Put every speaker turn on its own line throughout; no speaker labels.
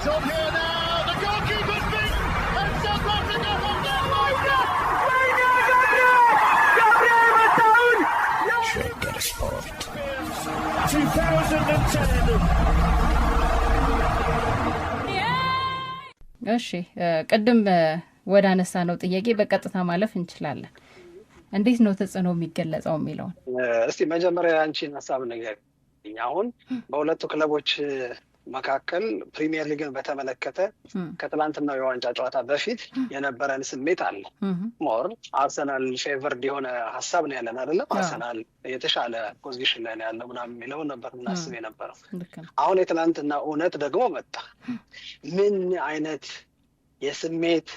It's on here now. The goalkeeper's beaten, and South Africa have done
Sugar Sport
2010.
እሺ ቅድም ወደ አነሳ ነው ጥያቄ በቀጥታ ማለፍ እንችላለን። እንዴት ነው ተጽዕኖ የሚገለጸው የሚለውን
እስቲ መጀመሪያ አንቺን ሀሳብ ነገር አሁን በሁለቱ ክለቦች መካከል ፕሪሚየር ሊግን በተመለከተ ከትላንትናው የዋንጫ ጨዋታ በፊት የነበረን ስሜት አለ። ሞር አርሰናል ፌቨርድ የሆነ ሀሳብ ነው ያለን አይደለም? አርሰናል የተሻለ ፖዚሽን ላይ ነው ያለው ምናምን የሚለው ነበር እናስብ የነበረው። አሁን የትላንትና እውነት ደግሞ መጣ። ምን አይነት የስሜት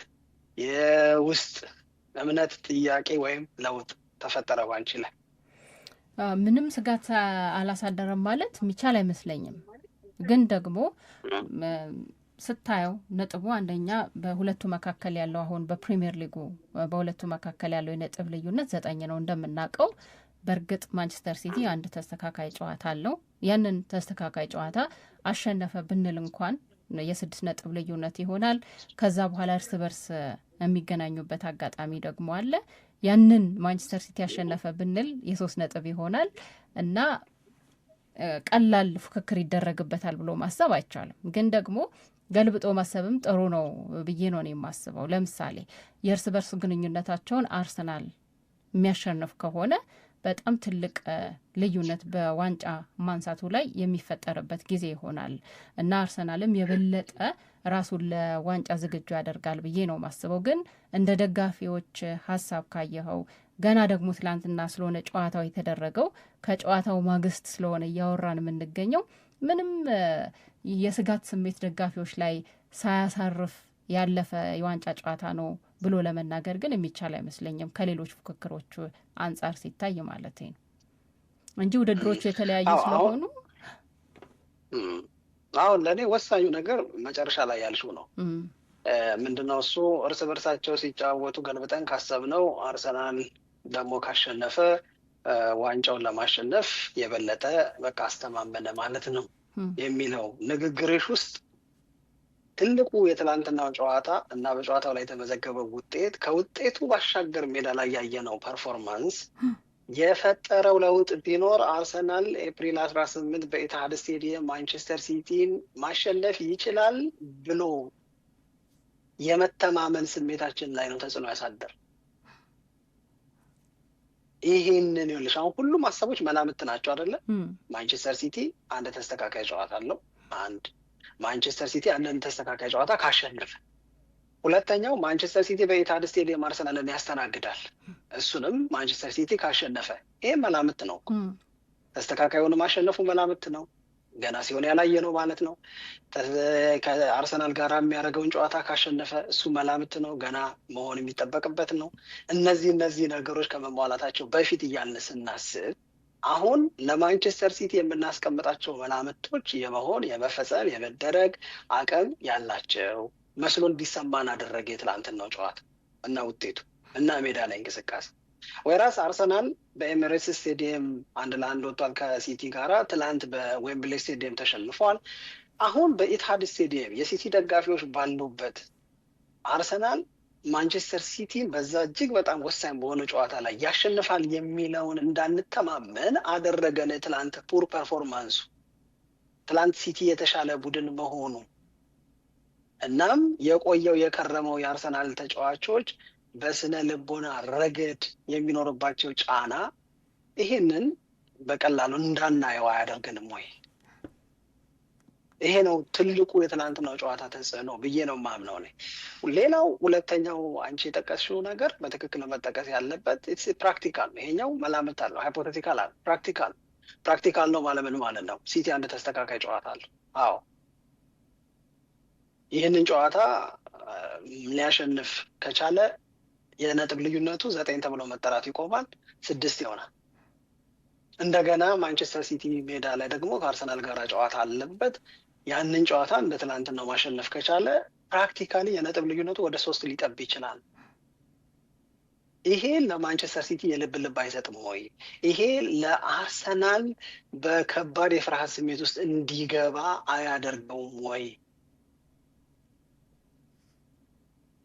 የውስጥ እምነት ጥያቄ ወይም ለውጥ ተፈጠረ ባንቺ ላይ?
ምንም ስጋት አላሳደረም ማለት የሚቻል አይመስለኝም። ግን ደግሞ ስታየው ነጥቡ አንደኛ በሁለቱ መካከል ያለው አሁን በፕሪሚየር ሊጉ በሁለቱ መካከል ያለው የነጥብ ልዩነት 9 ነው እንደምናውቀው። በእርግጥ ማንቸስተር ሲቲ አንድ ተስተካካይ ጨዋታ አለው። ያንን ተስተካካይ ጨዋታ አሸነፈ ብንል እንኳን የ6 ነጥብ ልዩነት ይሆናል። ከዛ በኋላ እርስ በርስ የሚገናኙበት አጋጣሚ ደግሞ አለ። ያንን ማንቸስተር ሲቲ ያሸነፈ ብንል የ3 ነጥብ ይሆናል እና ቀላል ፉክክር ይደረግበታል ብሎ ማሰብ አይቻልም። ግን ደግሞ ገልብጦ ማሰብም ጥሩ ነው ብዬ ነው የማስበው። ለምሳሌ የእርስ በርስ ግንኙነታቸውን አርሰናል የሚያሸንፍ ከሆነ በጣም ትልቅ ልዩነት በዋንጫ ማንሳቱ ላይ የሚፈጠርበት ጊዜ ይሆናል እና አርሰናልም የበለጠ ራሱን ለዋንጫ ዝግጁ ያደርጋል ብዬ ነው ማስበው። ግን እንደ ደጋፊዎች ሀሳብ ካየኸው ገና ደግሞ ትላንትና ስለሆነ ጨዋታው የተደረገው ከጨዋታው ማግስት ስለሆነ እያወራን የምንገኘው ምንም የስጋት ስሜት ደጋፊዎች ላይ ሳያሳርፍ ያለፈ የዋንጫ ጨዋታ ነው ብሎ ለመናገር ግን የሚቻል አይመስለኝም ከሌሎች ፉክክሮቹ አንጻር ሲታይ ማለት ነው እንጂ ውድድሮቹ የተለያዩ ስለሆኑ።
አሁን ለእኔ ወሳኙ ነገር መጨረሻ ላይ ያልሽው ነው። ምንድነው እሱ? እርስ በርሳቸው ሲጫወቱ ገልብጠን ካሰብነው አርሰናል ደግሞ ካሸነፈ ዋንጫውን ለማሸነፍ የበለጠ በቃ አስተማመነ ማለት ነው የሚለው ንግግርሽ ውስጥ ትልቁ የትላንትናው ጨዋታ እና በጨዋታው ላይ የተመዘገበው ውጤት ከውጤቱ ባሻገር ሜዳ ላይ ያየነው ፐርፎርማንስ የፈጠረው ለውጥ ቢኖር አርሰናል ኤፕሪል 18 በኢትሃድ ስቴዲየም ማንቸስተር ሲቲን ማሸነፍ ይችላል ብሎ የመተማመን ስሜታችን ላይ ነው ተጽዕኖ ያሳደር። ይሄንን ይኸውልሽ አሁን ሁሉም ሀሳቦች መላምት ናቸው አይደለ? ማንቸስተር ሲቲ አንድ ተስተካካይ ጨዋታ አለው። አንድ ማንቸስተር ሲቲ አንድን ተስተካካይ ጨዋታ ካሸነፈ፣ ሁለተኛው ማንቸስተር ሲቲ በኢትሃድ ስቴዲየም አርሰናልን ያስተናግዳል። እሱንም ማንቸስተር ሲቲ ካሸነፈ፣ ይሄ መላምት ነው። ተስተካካዩን ማሸነፉ መላምት ነው። ገና ሲሆን ያላየ ነው ማለት ነው። ከአርሰናል ጋር የሚያደርገውን ጨዋታ ካሸነፈ እሱ መላምት ነው፣ ገና መሆን የሚጠበቅበት ነው። እነዚህ ነገሮች ከመሟላታቸው በፊት እያልን ስናስብ አሁን ለማንቸስተር ሲቲ የምናስቀምጣቸው መላምቶች የመሆን የመፈጸም የመደረግ አቅም ያላቸው መስሎ እንዲሰማን አደረገ የትላንትናው ጨዋታ እና ውጤቱ እና ሜዳ ላይ እንቅስቃሴ። ወይራስ አርሰናል በኤሚሬትስ ስቴዲየም 1-1 ወጥቷል ከሲቲ ጋራ። ትላንት በዌምብሌ ስቴዲየም ተሸንፏል። አሁን በኢትሃድ ስቴዲየም የሲቲ ደጋፊዎች ባሉበት አርሰናል ማንቸስተር ሲቲን በዛ እጅግ በጣም ወሳኝ በሆነ ጨዋታ ላይ ያሸንፋል የሚለውን እንዳንተማመን አደረገን። ትላንት ፑር ፐርፎርማንሱ፣ ትላንት ሲቲ የተሻለ ቡድን መሆኑ እናም የቆየው የከረመው የአርሰናል ተጫዋቾች በስነ ልቦና ረገድ የሚኖርባቸው ጫና ይሄንን በቀላሉ እንዳናየው አያደርገንም ወይ? ይሄ ነው ትልቁ የትናንትናው ጨዋታ ተጽዕኖ ብዬ ነው የማምነው ነኝ። ሌላው ሁለተኛው አንቺ የጠቀስሽው ነገር በትክክል መጠቀስ ያለበት ፕራክቲካል ነው። ይሄኛው መላምት አለው፣ ሃይፖቴቲካል አለ። ፕራክቲካል ነው ማለት ምን ማለት ነው? ሲቲ አንድ ተስተካካይ ጨዋታ አለው። አዎ ይህንን ጨዋታ ሊያሸንፍ ከቻለ የነጥብ ልዩነቱ 9 ተብሎ መጠራት ይቆማል፣ 6 ይሆናል። እንደገና ማንቸስተር ሲቲ ሜዳ ላይ ደግሞ ከአርሰናል ጋር ጨዋታ አለበት። ያንን ጨዋታ እንደ ትናንትናው ማሸነፍ ከቻለ ፕራክቲካሊ የነጥብ ልዩነቱ ወደ 3 ሊጠብ ይችላል። ይሄ ለማንቸስተር ሲቲ የልብ አይሰጥም ወይ? ይሄ ለአርሰናል በከባድ የፍርሃት ስሜት ውስጥ እንዲገባ አያደርገውም ወይ?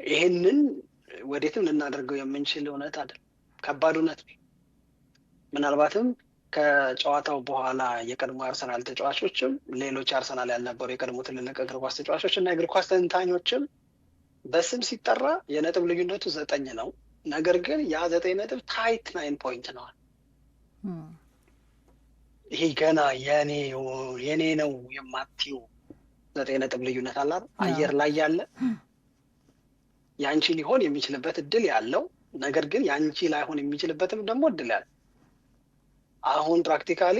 ይሄንን ወዴትም ልናደርገው የምንችል እውነት አይደል፣ ከባድ እውነት ነው። ምናልባትም ከጨዋታው በኋላ የቀድሞ አርሰናል ተጫዋቾችም ሌሎች አርሰናል ያልነበሩ የቀድሞ ትልልቅ እግር ኳስ ተጫዋቾች እና የእግር ኳስ ተንታኞችም በስም ሲጠራ የነጥብ ልዩነቱ 9 ነው። ነገር ግን ያ 9 ነጥብ ታይት 9 ፖይንት ነው። ይሄ ገና የኔ ነው የማትዩ 9 ነጥብ ልዩነት አለ አየር ላይ ያለ ያንቺ ሊሆን የሚችልበት እድል ያለው፣ ነገር ግን ያንቺ ላይሆን የሚችልበትም ደግሞ እድል ያለ። አሁን ፕራክቲካሊ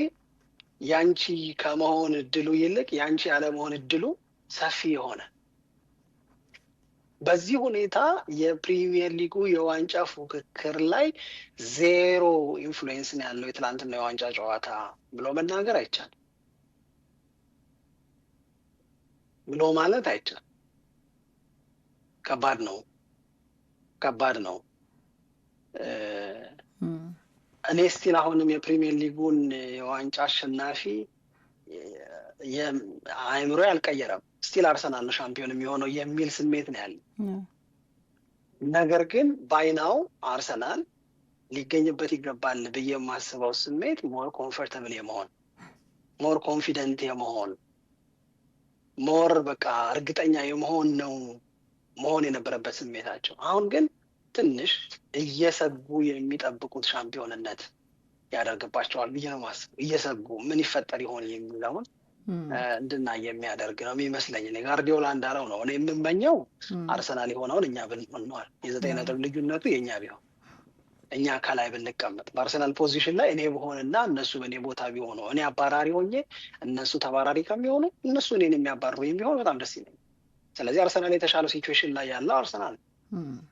ያንቺ ከመሆን እድሉ ይልቅ ያንቺ ያለመሆን እድሉ ሰፊ የሆነ፣ በዚህ ሁኔታ የፕሪሚየር ሊጉ የዋንጫ ፉክክር ላይ 0 ኢንፍሉዌንስ ነው ያለው የትላንትና የዋንጫ ጨዋታ ብሎ መናገር አይቻልም፣ ብሎ ማለት አይቻልም። ከባድ ነው። እኔ ስቲል አሁንም የፕሪሚየር ሊጉን የዋንጫ አሸናፊ አእምሮ አልቀየረም። ስቲል አርሰናል ነው ሻምፒዮን የሚሆነው የሚል ስሜት ነው ያለ። ነገር ግን ባይናው አርሰናል ሊገኝበት ይገባል ብዬ የማስበው ስሜት ሞር ኮምፎርታብል የመሆን፣ ሞር ኮንፊደንት የመሆን፣ ሞር በቃ እርግጠኛ የመሆን ነው መሆን የነበረበት ስሜታቸው። አሁን ግን ትንሽ እየሰጉ የሚጠብቁት ሻምፒዮንነት ያደርግባቸዋል ብዬ ነው ማስበው። እየሰጉ ምን ይፈጠር ይሆን የሚለውን እንድናይ የሚያደርግ ነው የሚመስለኝ። ጋርዲዮላ እንዳለው ነው እኔ የምመኘው አርሰናል የሆነውን እኛ ብንሆነዋል፣ የ9 ነጥብ ልዩነቱ የእኛ ቢሆን፣ እኛ ከላይ ብንቀመጥ በአርሰናል ፖዚሽን ላይ እኔ ብሆንና እነሱ በእኔ ቦታ ቢሆኑ፣ እኔ አባራሪ ሆኜ እነሱ ተባራሪ ከሚሆኑ እነሱ እኔን የሚያባርሩ ቢሆን በጣም ደስ ይለኛል። ስለዚህ አርሰናል የተሻለው ሲቹዌሽን ላይ ያለው አርሰናል።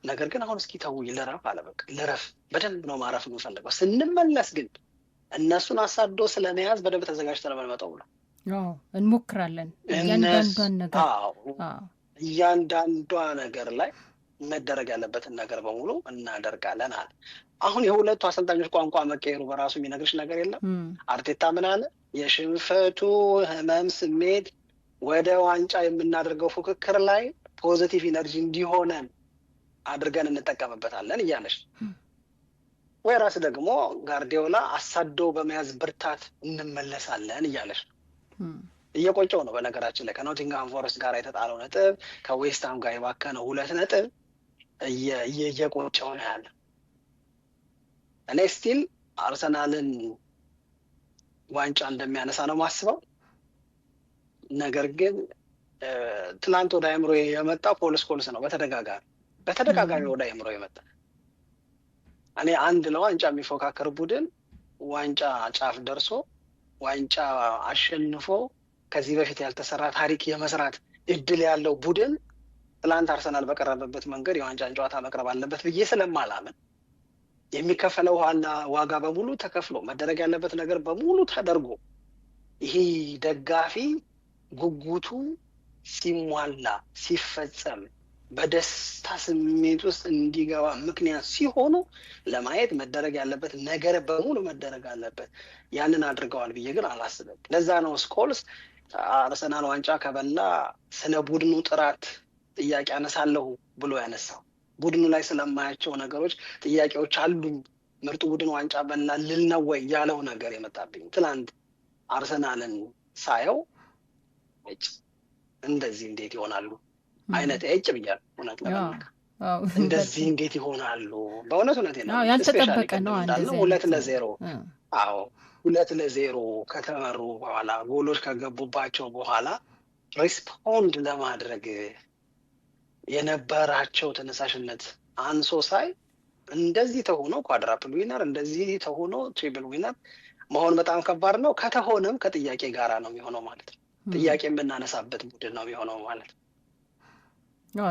ነገር ግን አሁን እስኪ ተው ልረፍ አለ። በቃ ልረፍ፣ በደንብ ነው ማረፍ የምፈልገው። ስንመለስ ግን እነሱን አሳዶ ስለመያዝ በደንብ ተዘጋጅተን መልመጠው ብሎ
እንሞክራለን።
እያንዳንዷ ነገር ላይ መደረግ ያለበትን ነገር በሙሉ እናደርጋለን አለ። አሁን የሁለቱ አሰልጣኞች ቋንቋ መቀየሩ በራሱ የሚነግርሽ ነገር የለም። አርቴታ ምን አለ? የሽንፈቱ ህመም ስሜት ወደ ዋንጫ የምናደርገው ፉክክር ላይ ፖዚቲቭ ኢነርጂ እንዲሆነን አድርገን እንጠቀምበታለን እያለሽ፣ ወይ ራስ ደግሞ ጋርዲዮላ አሳዶ በመያዝ ብርታት እንመለሳለን እያለሽ እየቆጨው ነው። በነገራችን ላይ ከኖቲንግሃም ፎረስት ጋር የተጣለው ነጥብ፣ ከዌስትሃም ጋር የባከነው 2 ነጥብ እየቆጨው ነው ያለ። እኔ ስቲል አርሰናልን ዋንጫ እንደሚያነሳ ነው ማስበው። ነገር ግን ትናንት ወደ አእምሮ የመጣ ፖል ስኮልስ ነው። በተደጋጋሚ ወደ አእምሮ የመጣ እኔ አንድ ለዋንጫ የሚፎካከር ቡድን ዋንጫ ጫፍ ደርሶ ዋንጫ አሸንፎ ከዚህ በፊት ያልተሰራ ታሪክ የመስራት እድል ያለው ቡድን ትላንት አርሰናል በቀረበበት መንገድ የዋንጫን ጨዋታ መቅረብ አለበት ብዬ ስለማላምን፣ የሚከፈለው ዋጋ በሙሉ ተከፍሎ መደረግ ያለበት ነገር በሙሉ ተደርጎ ይሄ ደጋፊ ጉጉቱ ሲሟላ ሲፈጸም በደስታ ስሜት ውስጥ እንዲገባ ምክንያት ሲሆኑ ለማየት መደረግ ያለበት ነገር በሙሉ መደረግ አለበት። ያንን አድርገዋል ብዬ ግን አላስብም። ለዛ ነው ስኮልስ አርሰናል ዋንጫ ከበላ ስለ ቡድኑ ጥራት ጥያቄ አነሳለሁ ብሎ ያነሳው። ቡድኑ ላይ ስለማያቸው ነገሮች ጥያቄዎች አሉኝ፣ ምርጡ ቡድን ዋንጫ በላ ልል ነው ወይ ያለው ነገር የመጣብኝ ትናንት አርሰናልን ሳየው እንደዚህ እንዴት ይሆናሉ አይነት ብያለሁ። እውነት ለመናገር እንደዚህ እንዴት ይሆናሉ? በእውነት ነው
ያልተጠበቀ ነው።
2-0 2-0 ከተመሩ በኋላ ጎሎች ከገቡባቸው በኋላ ሪስፖንድ ለማድረግ የነበራቸው ተነሳሽነት አንሶ ሳይ እንደዚህ ተሆኖ ኳድራፕል ዊነር፣ እንደዚህ ተሆኖ ትሪፕል ዊነር መሆን በጣም ከባድ ነው። ከተሆነም ከጥያቄ ጋራ ነው የሚሆነው ማለት ነው። ጥያቄ የምናነሳበት ቡድን ነው የሚሆነው ማለት ነው።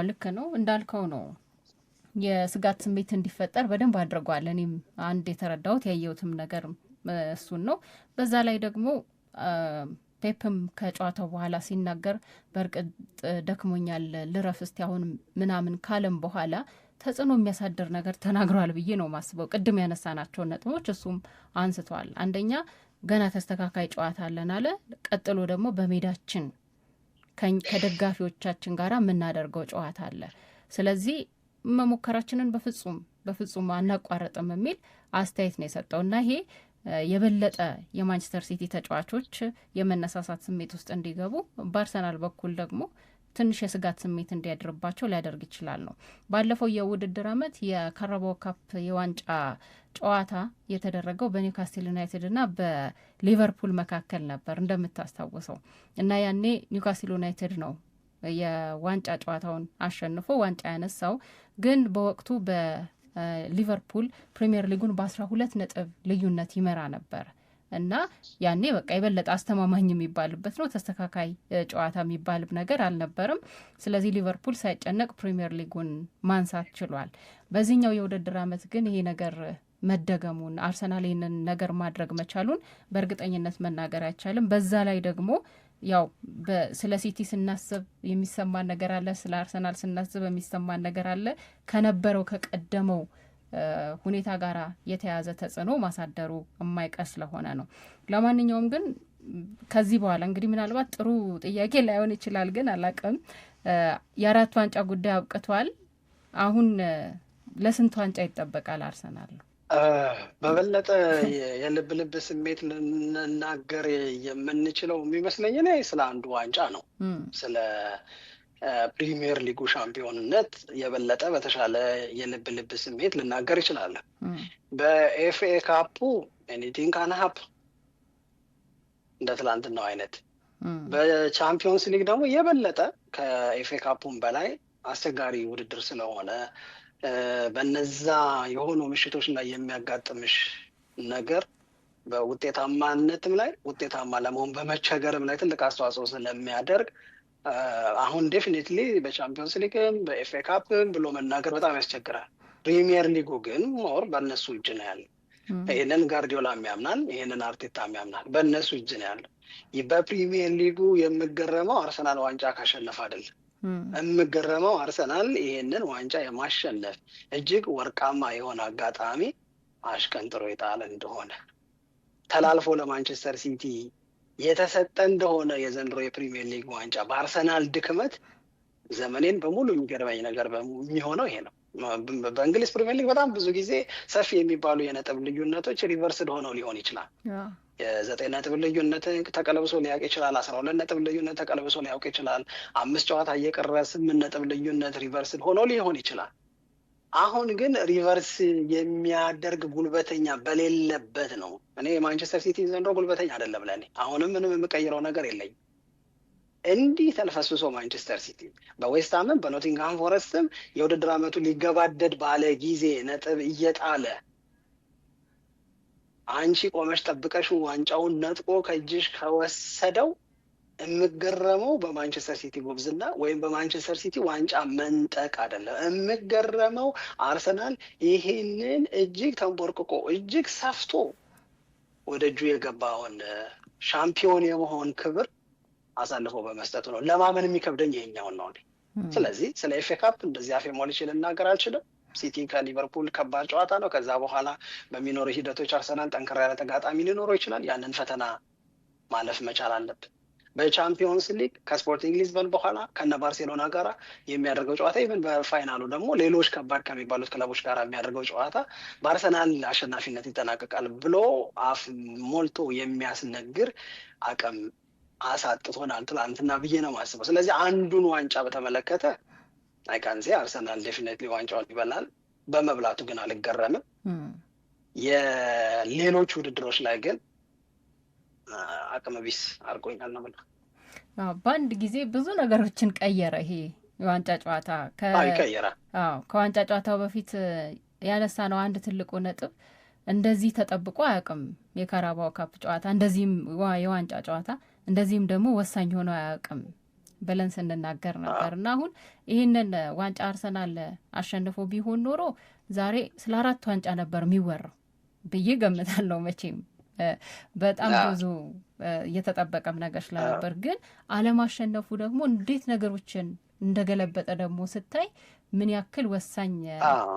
ልክ ነው እንዳልከው ነው። የስጋት ስሜት እንዲፈጠር በደንብ አድርጓል። እኔም አንድ የተረዳሁት ያየሁትም ነገር እሱን ነው። በዛ ላይ ደግሞ ፔፕም ከጨዋታው በኋላ ሲናገር በእርግጥ ደክሞኛል ልረፍ እስቲ አሁን ምናምን ካለም በኋላ ተጽዕኖ የሚያሳድር ነገር ተናግሯል ብዬ ነው ማስበው። ቅድም ያነሳናቸው ነጥቦች እሱም አንስተዋል። አንደኛ ገና ተስተካካይ ጨዋታ አለን አለ። ቀጥሎ ደግሞ በሜዳችን ከደጋፊዎቻችን ጋር የምናደርገው ጨዋታ አለ። ስለዚህ መሞከራችንን በፍጹም አናቋረጥም የሚል አስተያየት ነው የሰጠው እና ይሄ የበለጠ የማንቸስተር ሲቲ ተጫዋቾች የመነሳሳት ስሜት ውስጥ እንዲገቡ በአርሰናል በኩል ደግሞ ትንሽ የስጋት ስሜት እንዲያድርባቸው ሊያደርግ ይችላል ነው። ባለፈው የውድድር ዓመት የካራባኦ ካፕ የዋንጫ ጨዋታ የተደረገው በኒውካስትል ዩናይትድ እና በሊቨርፑል መካከል ነበር እንደምታስታውሰው እና ያኔ ኒውካስትል ዩናይትድ ነው የዋንጫ ጨዋታውን አሸንፎ ዋንጫ ያነሳው። ግን በወቅቱ በሊቨርፑል ፕሪሚየር ሊጉን በ12 ነጥብ ልዩነት ይመራ ነበር እና ያኔ በቃ የበለጠ አስተማማኝ የሚባልበት ነው። ተስተካካይ ጨዋታ የሚባል ነገር አልነበርም። ስለዚህ ሊቨርፑል ሳይጨነቅ ፕሪሚየር ሊጉን ማንሳት ችሏል። በዚህኛው የውድድር ዓመት ግን ይሄ ነገር መደገሙን አርሰናል ይህንን ነገር ማድረግ መቻሉን በእርግጠኝነት መናገር አይቻልም። በዛ ላይ ደግሞ ያው ስለ ሲቲ ስናስብ የሚሰማን ነገር አለ፣ ስለ አርሰናል ስናስብ የሚሰማን ነገር አለ። ከነበረው ከቀደመው ሁኔታ ጋር የተያዘ ተጽዕኖ ማሳደሩ የማይቀር ስለሆነ ነው። ለማንኛውም ግን ከዚህ በኋላ እንግዲህ ምናልባት ጥሩ ጥያቄ ላይሆን ይችላል፣ ግን አላቅም። የአራት ዋንጫ ጉዳይ አብቅቷል። አሁን ለስንት ዋንጫ ይጠበቃል አርሰናል?
በበለጠ የልብ ልብ ስሜት ልንናገር የምንችለው የሚመስለኝ እኔ ስለ አንዱ ዋንጫ ነው። ስለ ፕሪሚየር ሊጉ ሻምፒዮንነት የበለጠ በተሻለ የልብ ልብ ስሜት ልናገር ይችላለን። በኤፍኤ ካፑ ኤኒቲንግ ካን ሃፕን እንደ ትላንትናው አይነት። በቻምፒዮንስ ሊግ ደግሞ የበለጠ ከኤፍኤ ካፑም በላይ አስቸጋሪ ውድድር ስለሆነ በነዛ የሆኑ ምሽቶች ላይ የሚያጋጥምሽ ነገር በውጤታማነትም ላይ ውጤታማ ለመሆን በመቸገርም ላይ ትልቅ አስተዋጽኦ ስለሚያደርግ አሁን ዴፊኒትሊ በቻምፒዮንስ ሊግም በኤፍኤ ካፕም ብሎ መናገር በጣም ያስቸግራል። ፕሪሚየር ሊጉ ግን ሞር በእነሱ እጅ ነው ያለው። ይህንን ጋርዲዮላም ያምናል፣ ይህንን አርቴታም ያምናል። በእነሱ እጅ ነው ያለው። በፕሪሚየር ሊጉ የምገረመው አርሰናል ዋንጫ ካሸነፍ አይደለም። የምገረመው አርሰናል ይህንን ዋንጫ የማሸነፍ እጅግ ወርቃማ የሆነ አጋጣሚ አሽቀንጥሮ የጣለ እንደሆነ ተላልፎ ለማንቸስተር ሲቲ የተሰጠ እንደሆነ የዘንድሮ የፕሪሚየር ሊግ ዋንጫ በአርሰናል ድክመት ዘመኔን በሙሉ የሚገርመኝ ነገር የሚሆነው ይሄ ነው። በእንግሊዝ ፕሪሚየር ሊግ በጣም ብዙ ጊዜ ሰፊ የሚባሉ የነጥብ ልዩነቶች ሪቨርስድ ሆነው ሊሆን ይችላል። የ9 ነጥብ ልዩነት ተቀለብሶ ሊያውቅ ይችላል። 12 ነጥብ ልዩነት ተቀለብሶ ሊያውቅ ይችላል። 5 ጨዋታ እየቀረ 8 ነጥብ ልዩነት ሪቨርስድ ሆኖ ሊሆን ይችላል። አሁን ግን ሪቨርስ የሚያደርግ ጉልበተኛ በሌለበት ነው። እኔ የማንቸስተር ሲቲ ዘንድሮ ጉልበተኛ አይደለም ለእኔ። አሁንም ምንም የምቀይረው ነገር የለኝም። እንዲህ ተልፈስፍሶ ማንቸስተር ሲቲ በዌስትሃምም በኖቲንግሃም ፎረስትም የውድድር ዓመቱ ሊገባደድ ባለ ጊዜ ነጥብ እየጣለ አንቺ ቆመሽ ጠብቀሽ ዋንጫውን ነጥቆ ከእጅሽ ከወሰደው የምገረመው በማንቸስተር ሲቲ ጉብዝና ወይም በማንቸስተር ሲቲ ዋንጫ መንጠቅ አይደለም። የምገረመው አርሰናል ይሄንን እጅግ ተንቦርቅቆ እጅግ ሰፍቶ ወደ እጁ የገባውን ሻምፒዮን የመሆን ክብር አሳልፎ በመስጠቱ ነው። ለማመን የሚከብደኝ ይሄኛውን ነው። ስለዚህ ስለ ኤፍኤ ካፕ እንደዚህ አፌ ሞልቼ ልናገር አልችልም። ሲቲ ከሊቨርፑል ከባድ ጨዋታ ነው። ከዛ በኋላ በሚኖሩ ሂደቶች አርሰናል ጠንከር ያለ ተጋጣሚ ሊኖረው ይችላል። ያንን ፈተና ማለፍ መቻል አለብን። በቻምፒዮንስ ሊግ ከስፖርቲንግ ሊዝበን በኋላ ከነ ባርሴሎና ጋራ የሚያደርገው ጨዋታ ኢቨን በፋይናሉ ደግሞ ሌሎች ከባድ ከሚባሉት ክለቦች ጋር የሚያደርገው ጨዋታ በአርሰናል አሸናፊነት ይጠናቀቃል ብሎ አፍ ሞልቶ የሚያስነግር አቅም አሳጥቶናል ትላንትና ብዬ ነው የማስበው። ስለዚህ አንዱን ዋንጫ በተመለከተ አይካንሴ አርሰናል ዴፊኔትሊ ዋንጫውን ይበላል። በመብላቱ ግን አልገረምም። የሌሎች ውድድሮች ላይ ግን አቅመ ቢስ አድርጎኛል ነው ብለው
በአንድ ጊዜ ብዙ ነገሮችን ቀየረ። ይሄ የዋንጫ ጨዋታ
ይቀየራል።
ከዋንጫ ጨዋታው በፊት ያነሳ ነው አንድ ትልቁ ነጥብ እንደዚህ ተጠብቆ አያውቅም። የካራባኦ ካፕ ጨዋታ እንደዚህም የዋንጫ ጨዋታ እንደዚህም ደግሞ ወሳኝ ሆኖ አያውቅም ብለን ስንናገር ነበር እና አሁን ይህንን ዋንጫ አርሰናል አሸንፎ ቢሆን ኖሮ ዛሬ ስለ 4 ዋንጫ ነበር የሚወራው ብዬ ገምታለሁ። መቼም በጣም ብዙ እየተጠበቀም ነገር ስለነበር፣ ግን አለማሸነፉ ደግሞ እንዴት ነገሮችን እንደገለበጠ ደግሞ ስታይ ምን ያክል ወሳኝ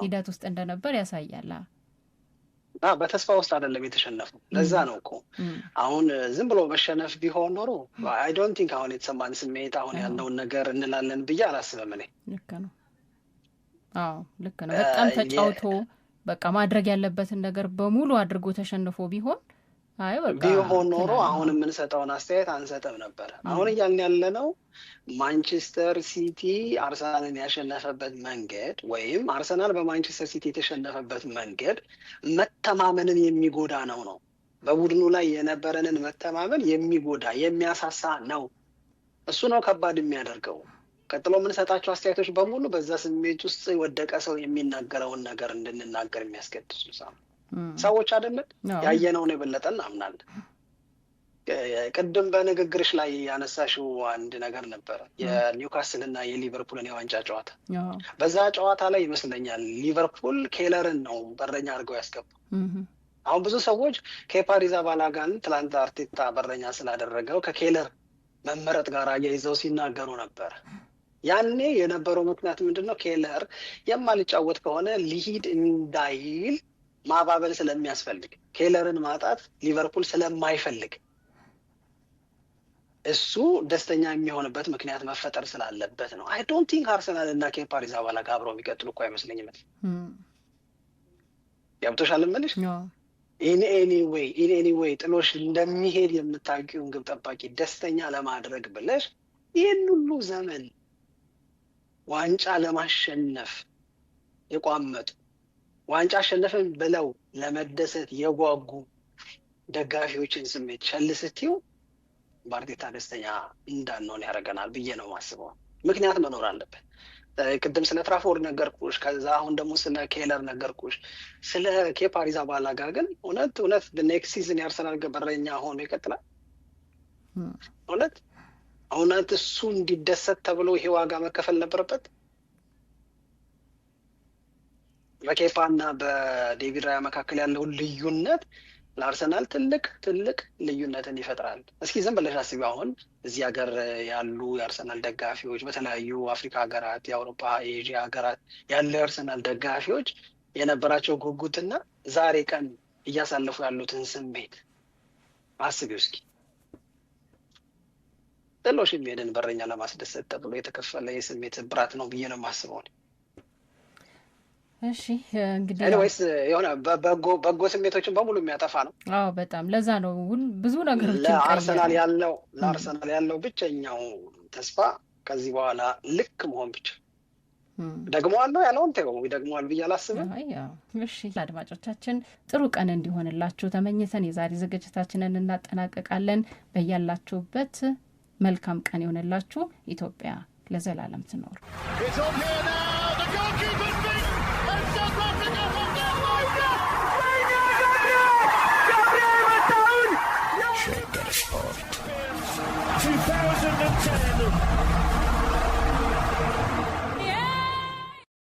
ሂደት ውስጥ እንደነበር ያሳያል።
በተስፋ ውስጥ አይደለም የተሸነፈው። ለዛ ነው እኮ አሁን ዝም ብሎ መሸነፍ ቢሆን ኖሮ አይ ዶንት ቲንክ አሁን የተሰማን ስሜት አሁን ያለውን ነገር እንላለን ብዬ አላስብም። እኔ
ልክ ነው። በጣም ተጫውቶ በቃ ማድረግ ያለበትን ነገር በሙሉ አድርጎ ተሸንፎ ቢሆን
ቢሆን ኖሮ አሁን የምንሰጠውን አስተያየት አንሰጥም ነበር። አሁን እያልን ያለነው ማንቸስተር ሲቲ አርሰናልን ያሸነፈበት መንገድ ወይም አርሰናል በማንቸስተር ሲቲ የተሸነፈበት መንገድ መተማመንን የሚጎዳ ነው። በቡድኑ ላይ የነበረንን መተማመን የሚጎዳ የሚያሳሳ ነው። እሱ ነው ከባድ የሚያደርገው። ቀጥሎ የምንሰጣቸው አስተያየቶች በሙሉ በዛ ስሜት ውስጥ ወደቀ ሰው የሚናገረውን ነገር እንድንናገር የሚያስገድድ ሰዎች አይደለን። ያየነውን የበለጠ እናምናለን። ቅድም በንግግርሽ ላይ ያነሳሽው አንድ ነገር ነበረ፣ የኒውካስልና የሊቨርፑልን የዋንጫ ጨዋታ። በዛ ጨዋታ ላይ ይመስለኛል ሊቨርፑል ኬለርን ነው በረኛ አድርገው ያስገባው። አሁን ብዙ ሰዎች ኬፓ አሪዛባላጋን ትላንት አርቴታ በረኛ ስላደረገው ከኬለር መመረጥ ጋር አያይዘው ሲናገሩ ነበር። ያኔ የነበረው ምክንያት ምንድነው? ኬለር የማልጫወት ከሆነ ሊሂድ እንዳይል ማባበል ስለሚያስፈልግ፣ ኬለርን ማጣት ሊቨርፑል ስለማይፈልግ፣ እሱ ደስተኛ የሚሆንበት ምክንያት መፈጠር ስላለበት ነው። አይ ዶንት ቲንክ አርሰናል እና ኬፓ አሪዛባላጋ አብረው የሚቀጥሉ እኮ አይመስለኝም። ያብቶሻል እምልሽ ኢን ኤኒ ዌይ ጥሎሽ እንደሚሄድ የምታውቂውን ግብ ጠባቂ ደስተኛ ለማድረግ ብለሽ ይህን ሁሉ ዘመን ዋንጫ ለማሸነፍ የቋመጡ ዋንጫ አሸነፍን ብለው ለመደሰት የጓጉ ደጋፊዎችን ስሜት ቸልስትዩ በአርቴታ ደስተኛ እንዳንሆን ያደርገናል ብዬ ነው ማስበው። ምክንያት መኖር አለበት። ቅድም ስለ ትራፎርድ ነገርኩሽ፣ ከዛ አሁን ደግሞ ስለ ኬለር ነገርኩሽ። ስለ ኬፓ አሪዛባላጋ ግን እውነት ኔክስት ሲዝን የአርሰናል በረኛ ሆኖ ይቀጥላል? እውነት እሱ እንዲደሰት ተብሎ ይሄ ዋጋ መከፈል ነበረበት? በኬፓ እና በዴቪድ ራያ መካከል ያለውን ልዩነት ለአርሰናል ትልቅ ልዩነትን ይፈጥራል። እስኪ ዝም ብለሽ አስቢ። አሁን እዚህ ሀገር ያሉ የአርሰናል ደጋፊዎች፣ በተለያዩ አፍሪካ ሀገራት፣ የአውሮፓ የኤዥያ ሀገራት ያሉ የአርሰናል ደጋፊዎች የነበራቸው ጉጉትና ዛሬ ቀን እያሳለፉ ያሉትን ስሜት አስቢው እስኪ። ጥሎሽ የሚሄድን በረኛ ለማስደሰት ተብሎ የተከፈለ የስሜት ብራት ነው ብዬ ነው የማስበው።
እሺ እንግዲህ
ኤኒዌይስ የሆነ በጎ ስሜቶችን በሙሉ የሚያጠፋ ነው።
በጣም ለዛ ነው ብዙ ነገሮችን
ለአርሰናል ያለው ብቸኛው ተስፋ ከዚህ በኋላ ልክ መሆን ብቻ። ደግሞዋለሁ ያለውን ተው ደግሞዋል ብዬ አላስብም።
እሺ አድማጮቻችን ጥሩ ቀን እንዲሆንላችሁ ተመኝተን የዛሬ ዝግጅታችንን እናጠናቀቃለን። በያላችሁበት መልካም ቀን ይሆንላችሁ። ኢትዮጵያ ለዘላለም ትኖር።